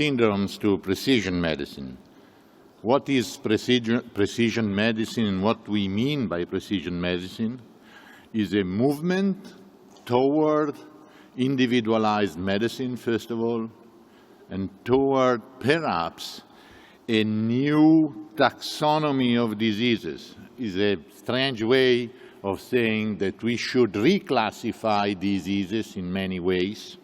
syndromes to precision medicine. What is precision medicine and what we mean by precision medicine is a movement toward individualized medicine, first of all, and toward perhaps a new taxonomy of diseases. Is a strange way of saying that we should reclassify diseases in many ways,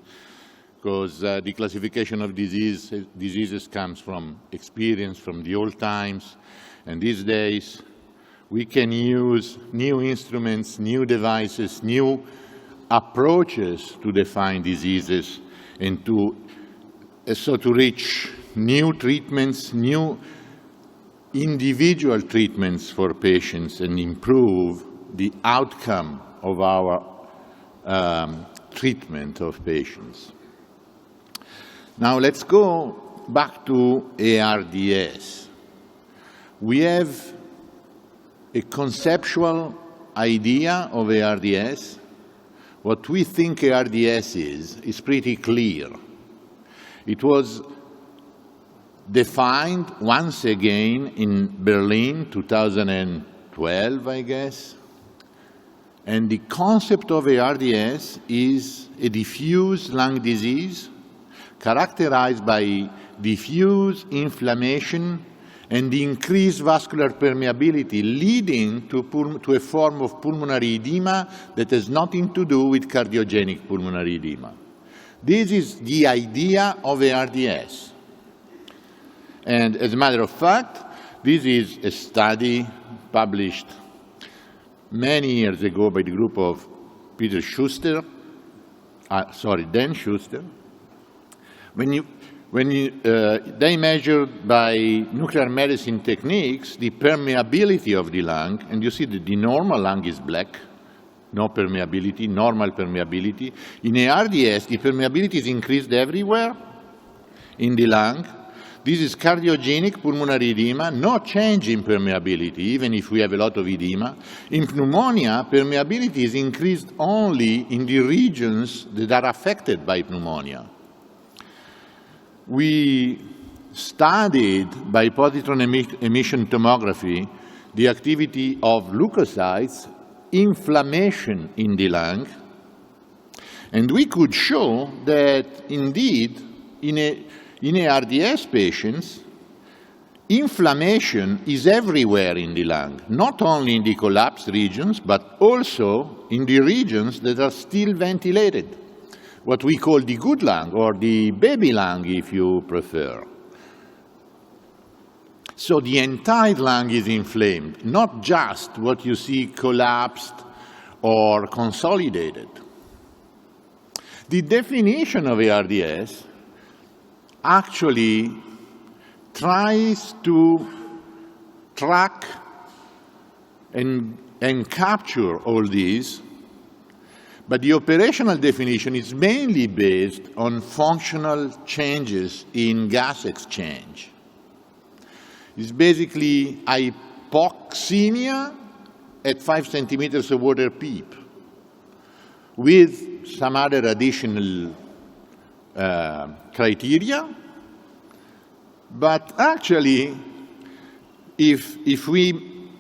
because the classification of diseases comes from experience from the old times, and these days we can use new instruments, new devices, new approaches to define diseases and to reach new treatments, new individual treatments for patients and improve the outcome of our treatment of patients. Now let's go back to ARDS. We have a conceptual idea of ARDS. What we think ARDS is pretty clear. It was defined once again in Berlin, 2012, I guess. And the concept of ARDS is a diffuse lung disease characterized by diffuse inflammation and increased vascular permeability, leading to a form of pulmonary edema that has nothing to do with cardiogenic pulmonary edema. This is the idea of ARDS. And as a matter of fact, this is a study published many years ago by the group of Dan Schuster. They measured by nuclear medicine techniques the permeability of the lung, and you see that the normal lung is black, no permeability, normal permeability. In ARDS, the permeability is increased everywhere in the lung. This is cardiogenic pulmonary edema, no change in permeability, even if we have a lot of edema. In pneumonia, permeability is increased only in the regions that are affected by pneumonia. We studied by positron emission tomography the activity of leukocytes, inflammation in the lung, and we could show that indeed in ARDS patients, inflammation is everywhere in the lung, not only in the collapsed regions, but also in the regions that are still ventilated, what we call the good lung, or the baby lung, if you prefer. So the entire lung is inflamed, not just what you see collapsed or consolidated. The definition of ARDS actually tries to track and capture all these, but the operational definition is mainly based on functional changes in gas exchange. It's basically hypoxemia at 5 centimeters of water PEEP with some other additional criteria. But actually, if we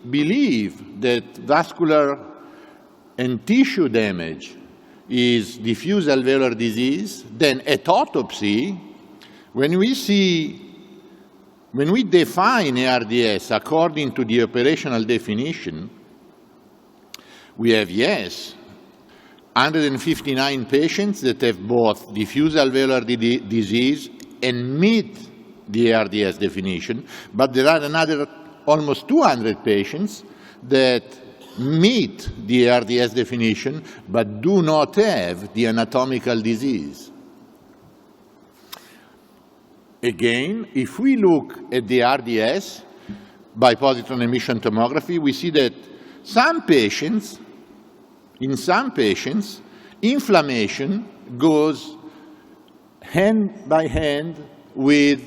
believe that vascular and tissue damage is diffuse alveolar disease, then at autopsy, when we define ARDS according to the operational definition, we have, yes, 159 patients that have both diffuse alveolar disease and meet the ARDS definition, but there are another almost 200 patients that meet the ARDS definition but do not have the anatomical disease. Again, if we look at the ARDS by positron emission tomography, we see that in some patients, inflammation goes hand by hand with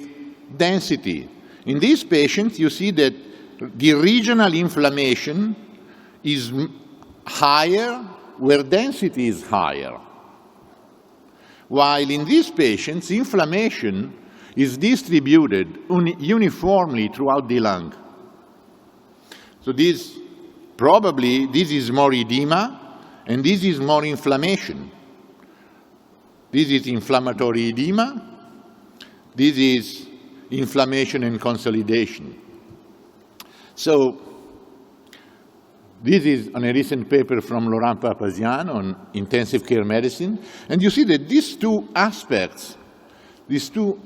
density. In these patients, you see that the regional inflammation is higher where density is higher. While in these patients, inflammation is distributed uniformly throughout the lung. So this is more edema, and this is more inflammation. This is inflammatory edema. This is inflammation and consolidation. So this is on a recent paper from Laurent Papazian on intensive care medicine. And you see that these two aspects, these two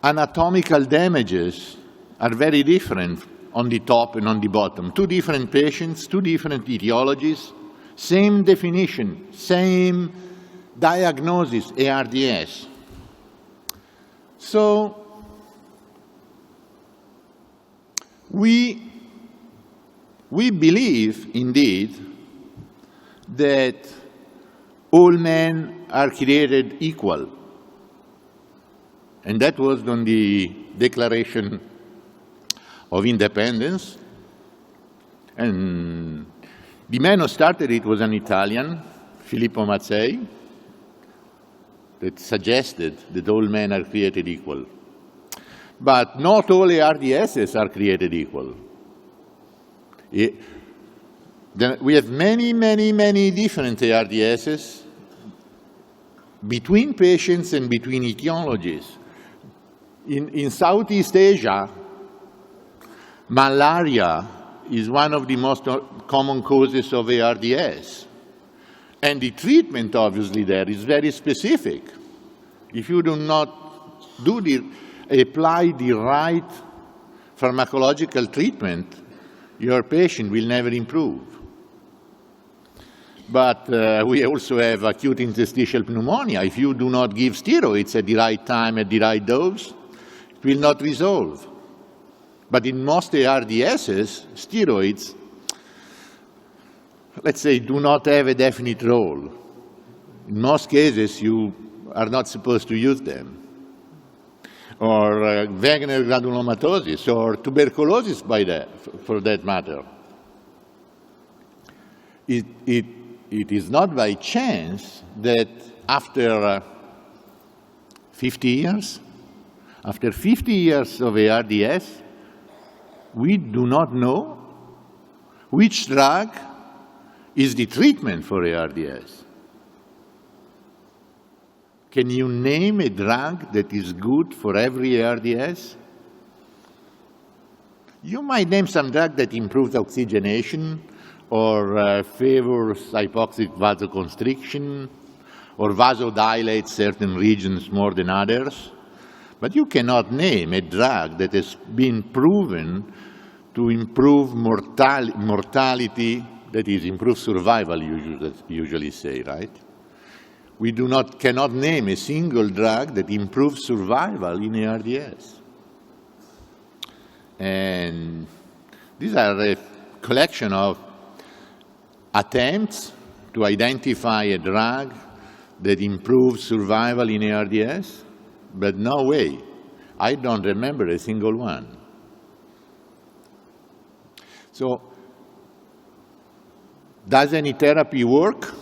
anatomical damages are very different on the top and on the bottom. Two different patients, two different etiologies, same definition, same diagnosis, ARDS. So we believe, indeed, that all men are created equal. And that was on the Declaration of Independence. And the man who started it was an Italian, Filippo Mazzei, that suggested that all men are created equal. But not all ARDSs are created equal. We have many, many, many different ARDSs between patients and between etiologies. In Southeast Asia, malaria is one of the most common causes of ARDS. And the treatment, obviously, there is very specific. If you do not apply the right pharmacological treatment, your patient will never improve. But we also have acute interstitial pneumonia. If you do not give steroids at the right time, at the right dose, it will not resolve. But in most ARDSs, steroids, let's say, do not have a definite role. In most cases, you are not supposed to use them. Or Wegener granulomatosis, or tuberculosis for that matter. It is not by chance that after 50 years of ARDS, we do not know which drug is the treatment for ARDS. Can you name a drug that is good for every ARDS? You might name some drug that improves oxygenation or favors hypoxic vasoconstriction or vasodilates certain regions more than others. But you cannot name a drug that has been proven to improve mortality, that is, improve survival, you usually say, right? We cannot name a single drug that improves survival in ARDS. And these are a collection of attempts to identify a drug that improves survival in ARDS, but no way. I don't remember a single one. So, does any therapy work?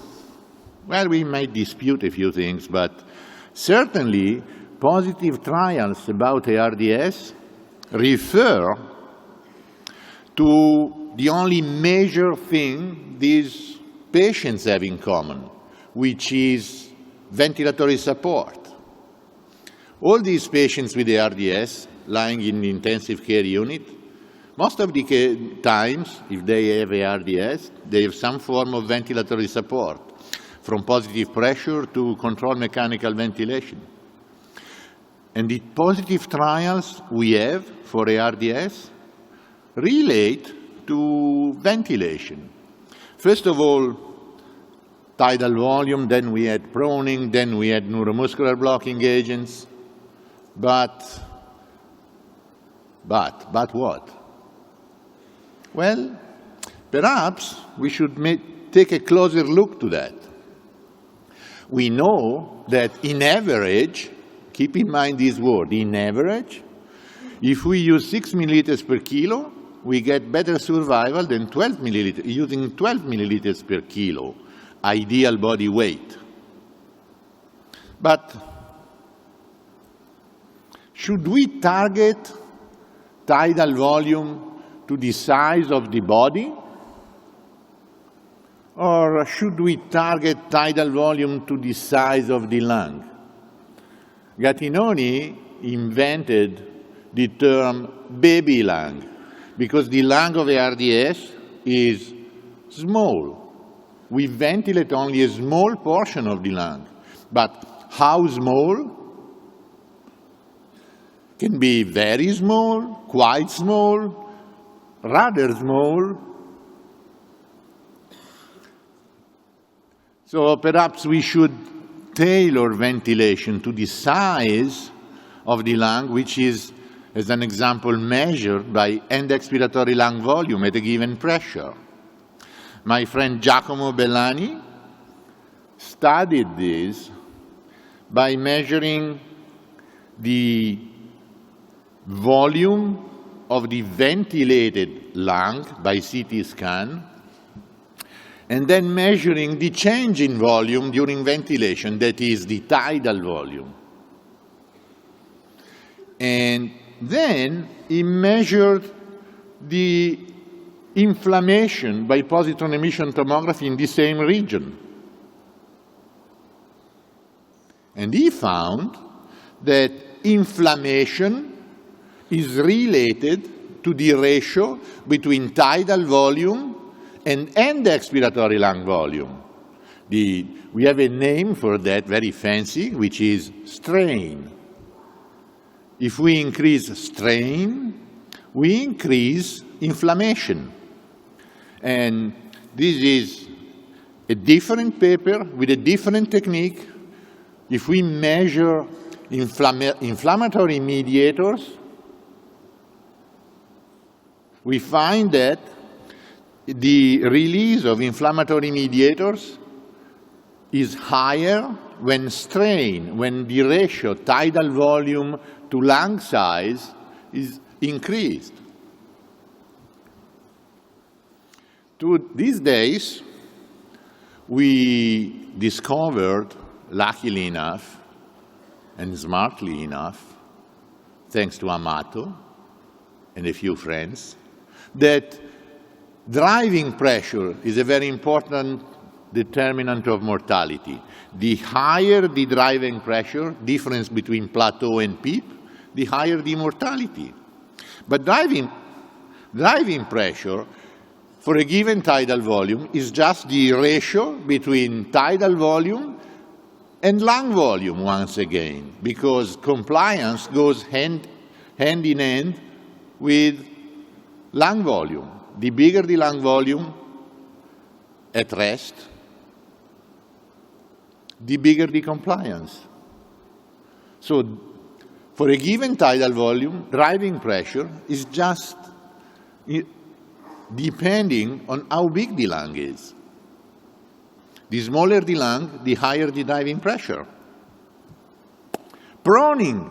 Well, we might dispute a few things, but certainly positive trials about ARDS refer to the only major thing these patients have in common, which is ventilatory support. All these patients with ARDS lying in the intensive care unit, most of the times, if they have ARDS, they have some form of ventilatory support, from positive pressure to controlled mechanical ventilation. And the positive trials we have for ARDS relate to ventilation. First of all, tidal volume, then we had proning, then we had neuromuscular blocking agents. But what? Well, perhaps we should take a closer look to that. We know that in average, keep in mind this word, in average, if we use 6 milliliters per kilo, we get better survival than 12 milliliters, using 12 milliliters per kilo, ideal body weight. But Should we target tidal volume to the size of the body? Or should we target tidal volume to the size of the lung? Gattinoni invented the term baby lung because the lung of ARDS is small. We ventilate only a small portion of the lung. But how small? Can be very small, quite small, rather small. So perhaps we should tailor ventilation to the size of the lung, which is, as an example, measured by end expiratory lung volume at a given pressure. My friend Giacomo Bellani studied this by measuring the volume of the ventilated lung by CT scan, and then measuring the change in volume during ventilation, that is the tidal volume. And then he measured the inflammation by positron emission tomography in the same region. And he found that inflammation is related to the ratio between tidal volume and end expiratory lung volume. We have a name for that, very fancy, which is strain. If we increase strain, we increase inflammation. And this is a different paper with a different technique. If we measure inflammatory mediators, we find that the release of inflammatory mediators is higher when strain, when the ratio tidal volume to lung size is increased. These days, we discovered, luckily enough and smartly enough, thanks to Amato and a few friends, that driving pressure is a very important determinant of mortality. The higher the driving pressure, difference between plateau and PEEP, the higher the mortality. But driving pressure for a given tidal volume is just the ratio between tidal volume and lung volume once again, because compliance goes hand in hand with lung volume. The bigger the lung volume at rest, the bigger the compliance. So for a given tidal volume, driving pressure is just depending on how big the lung is. The smaller the lung, the higher the driving pressure. Proning.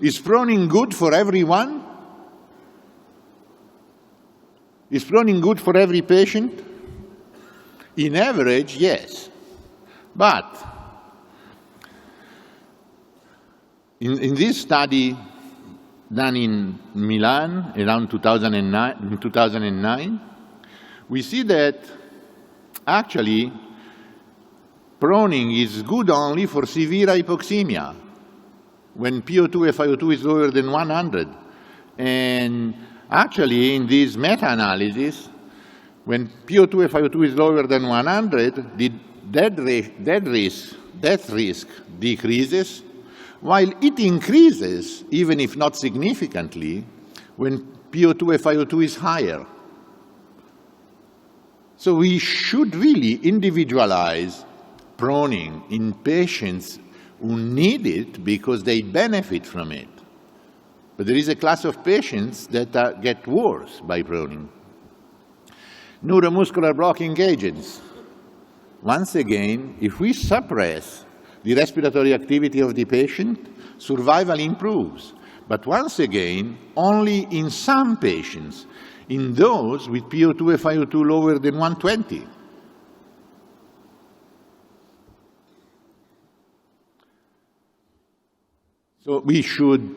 Is proning good for everyone? Is proning good for every patient? In average, yes. But in this study done in Milan around 2009, we see that actually proning is good only for severe hypoxemia, when PO2 FiO2 is lower than 100. And actually, in this meta-analysis, when PO2 FiO2 is lower than 100, the death risk decreases, while it increases, even if not significantly, when PO2 FiO2 is higher. So we should really individualize proning in patients who need it because they benefit from it. But there is a class of patients that get worse by proning. Neuromuscular blocking agents. Once again, if we suppress the respiratory activity of the patient, survival improves. But once again, only in some patients, in those with PO2 FiO2 lower than 120. So we should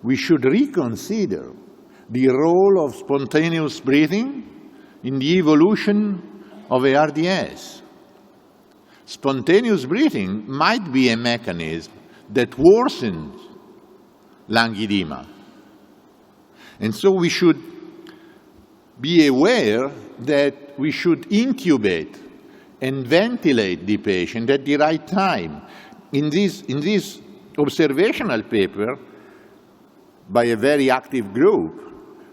reconsider the role of spontaneous breathing in the evolution of ARDS. Spontaneous breathing might be a mechanism that worsens lung edema. And so we should be aware that we should intubate and ventilate the patient at the right time. In this observational paper by a very active group,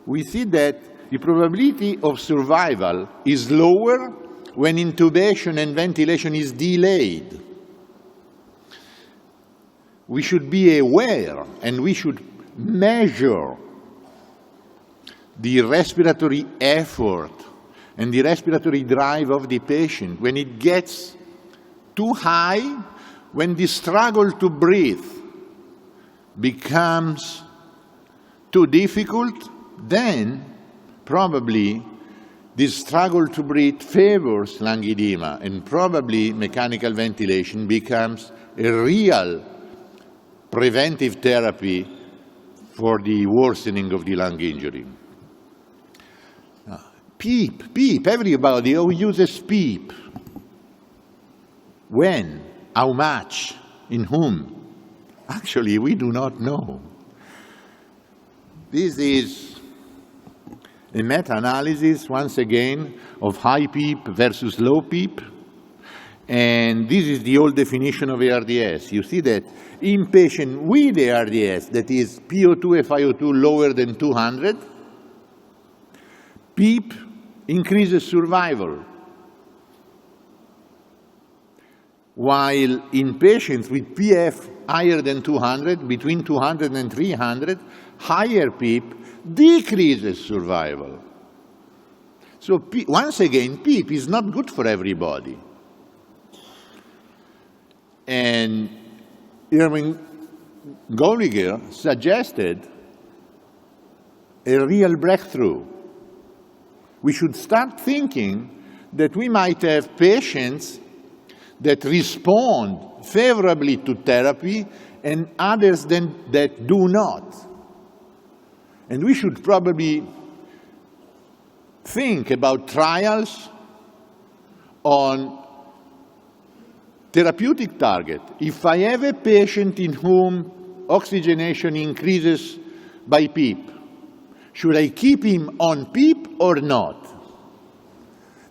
we see that the probability of survival is lower when intubation and ventilation is delayed. We should be aware and we should measure the respiratory effort and the respiratory drive of the patient. When it gets too high, when the struggle to breathe becomes too difficult, then probably this struggle to breathe favors lung edema, and probably mechanical ventilation becomes a real preventive therapy for the worsening of the lung injury. PEEP, everybody uses PEEP. When? How much? In whom? Actually, we do not know. This is a meta-analysis, once again, of high PEEP versus low PEEP. And this is the old definition of ARDS. You see that in patients with ARDS, that is PO2 FiO2 lower than 200, PEEP increases survival. While in patients with PF higher than 200, between 200 and 300, higher PEEP decreases survival. So once again, PEEP is not good for everybody. And Irving Golliger suggested a real breakthrough. We should start thinking that we might have patients that respond favorably to therapy and others that do not. And we should probably think about trials on therapeutic target. If I have a patient in whom oxygenation increases by PEEP, should I keep him on PEEP or not?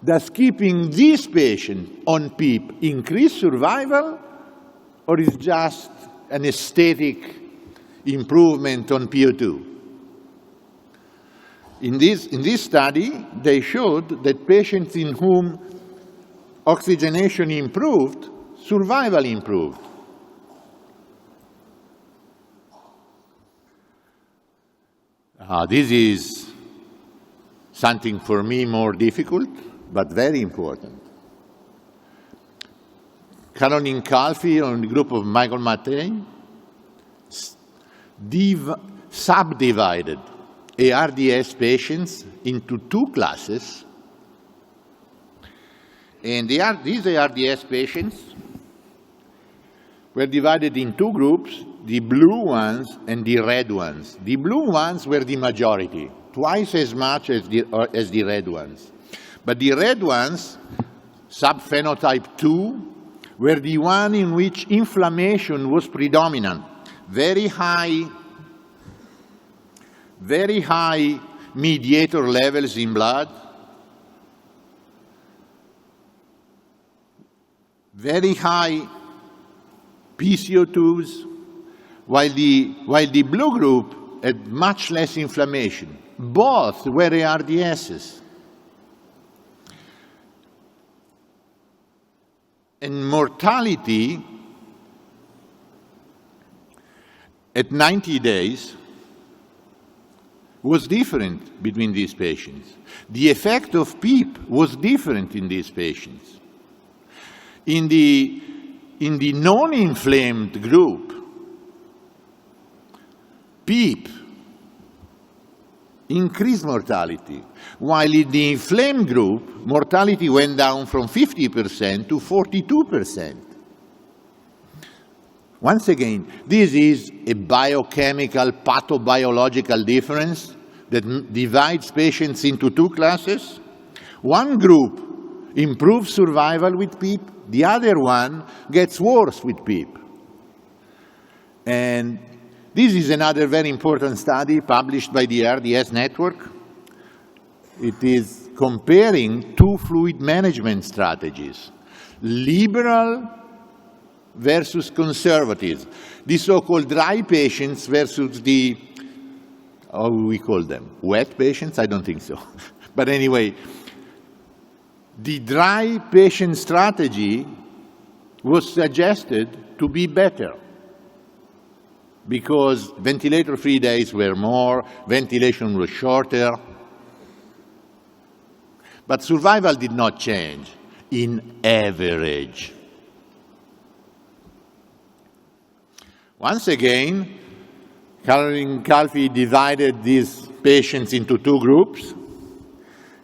Does keeping this patient on PEEP increase survival, or is just an aesthetic improvement on PO2? In this study, they showed that patients in whom oxygenation improved, survival improved. This is something for me more difficult, but very important. Caroline Calfee and the group of Michael Mattei subdivided ARDS patients into two classes. And these ARDS patients were divided in two groups, the blue ones and the red ones. The blue ones were the majority, twice as much as the red ones. But the red ones, subphenotype 2, were the one in which inflammation was predominant. Very high mediator levels in blood, very high PCO2s, while the blue group had much less inflammation. Both were ARDSs. And mortality at 90 days was different between these patients. The effect of PEEP was different in these patients. In the non-inflamed group, PEEP increased mortality, while in the inflamed group, mortality went down from 50% to 42%. Once again, this is a biochemical, pathobiological difference that divides patients into two classes. One group improves survival with PEEP, the other one gets worse with PEEP. And this is another very important study published by the RDS network. It is comparing two fluid management strategies, liberal versus conservative, the so-called dry patients versus the, how we call them, wet patients? I don't think so. But anyway, the dry patient strategy was suggested to be better because ventilator-free days were more, ventilation was shorter, but survival did not change in average. Once again, Caroline Calfee divided these patients into two groups,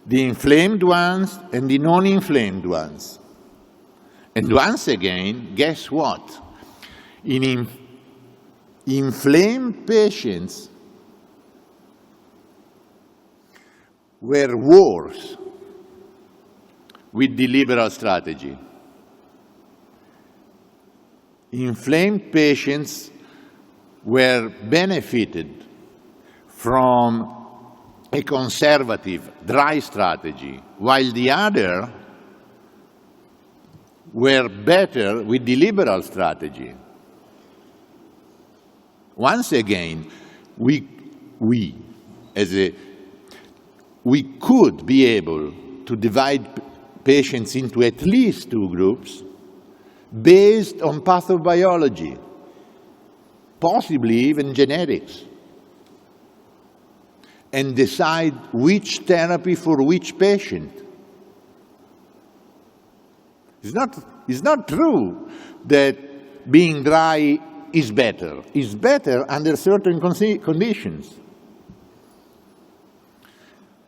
the inflamed ones and the non-inflamed ones. And once again, guess what? In inflamed patients were worse with the liberal strategy. Inflamed patients were benefited from a conservative, dry strategy, while the other were better with the liberal strategy. Once again, we could be able to divide patients into at least two groups based on pathobiology, possibly even genetics, and decide which therapy for which patient. It's not true that being dry is better. It's better under certain conditions.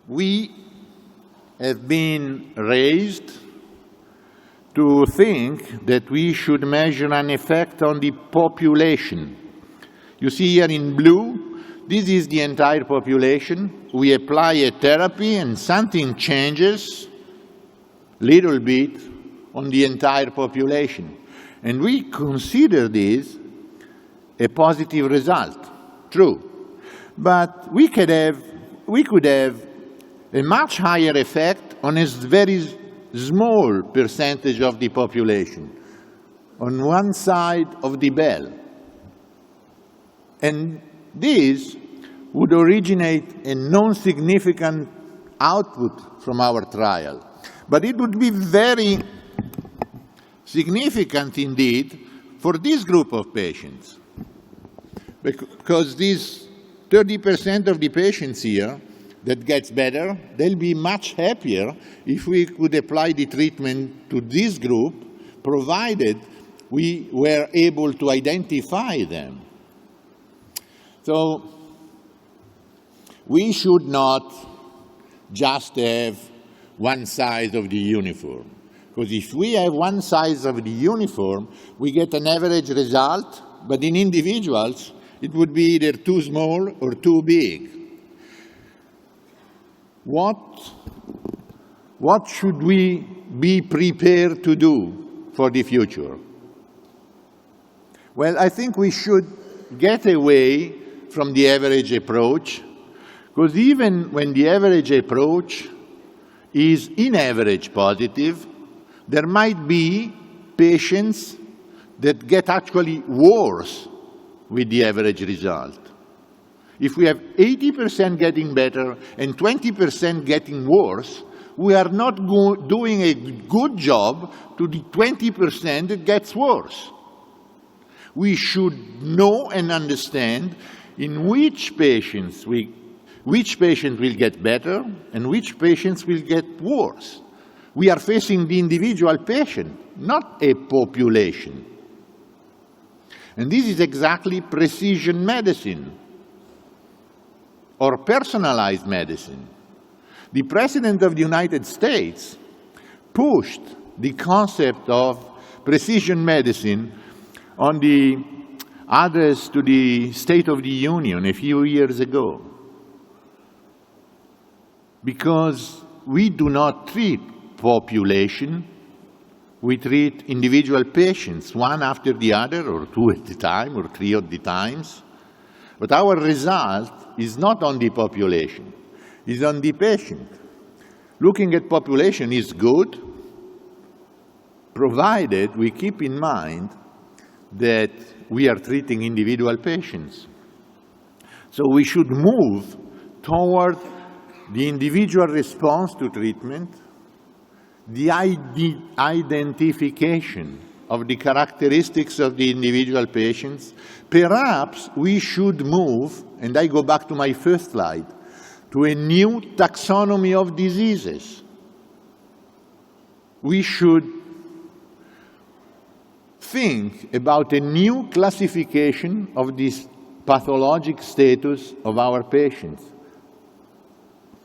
We have been raised to think that we should measure an effect on the population. You see here in blue, this is the entire population. We apply a therapy and something changes little bit on the entire population. And we consider this a positive result, true. But we could have a much higher effect on a very small percentage of the population, on one side of the bell. And this would originate a non-significant output from our trial. But it would be very significant indeed for this group of patients, because these 30% of the patients here that gets better, they'll be much happier if we could apply the treatment to this group, provided we were able to identify them. So we should not just have one size of the uniform, because if we have one size of the uniform, we get an average result, but in individuals, it would be either too small or too big. What should we be prepared to do for the future? Well, I think we should get away from the average approach, because even when the average approach is in average positive, there might be patients that get actually worse with the average result. If we have 80% getting better and 20% getting worse, we are not doing a good job to the 20% that gets worse. We should know and understand in which patients will get better and which patients will get worse. We are facing the individual patient, not a population. And this is exactly precision medicine or personalized medicine. The President of the United States pushed the concept of precision medicine on the address to the State of the Union a few years ago, because we do not treat population, we treat individual patients, one after the other, or two at a time, or three at the times. But our result is not on the population, it's on the patient. Looking at population is good, provided we keep in mind that we are treating individual patients. So we should move toward the individual response to treatment, the identification of the characteristics of the individual patients. Perhaps we should move, and I go back to my first slide, to a new taxonomy of diseases. We should think about a new classification of this pathologic status of our patients.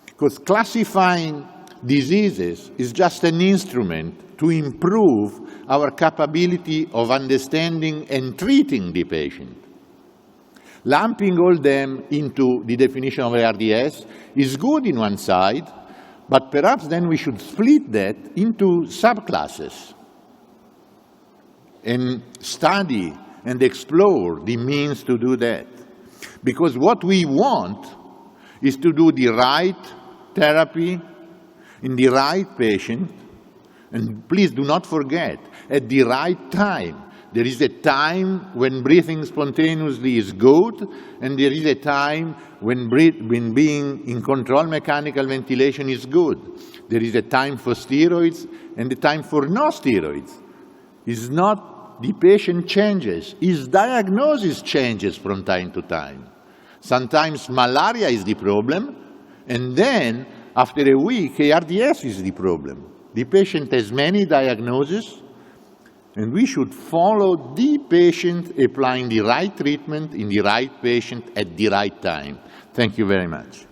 Because classifying diseases is just an instrument to improve our capability of understanding and treating the patient. Lumping all them into the definition of ARDS is good in one side, but perhaps then we should split that into subclasses and study and explore the means to do that. Because what we want is to do the right therapy in the right patient, and please do not forget, at the right time. There is a time when breathing spontaneously is good, and there is a time when being in controlled mechanical ventilation is good. There is a time for steroids and a time for no steroids. It's not the patient changes, his diagnosis changes from time to time. Sometimes malaria is the problem, and then after a week, ARDS is the problem. The patient has many diagnoses, and we should follow the patient applying the right treatment in the right patient at the right time. Thank you very much.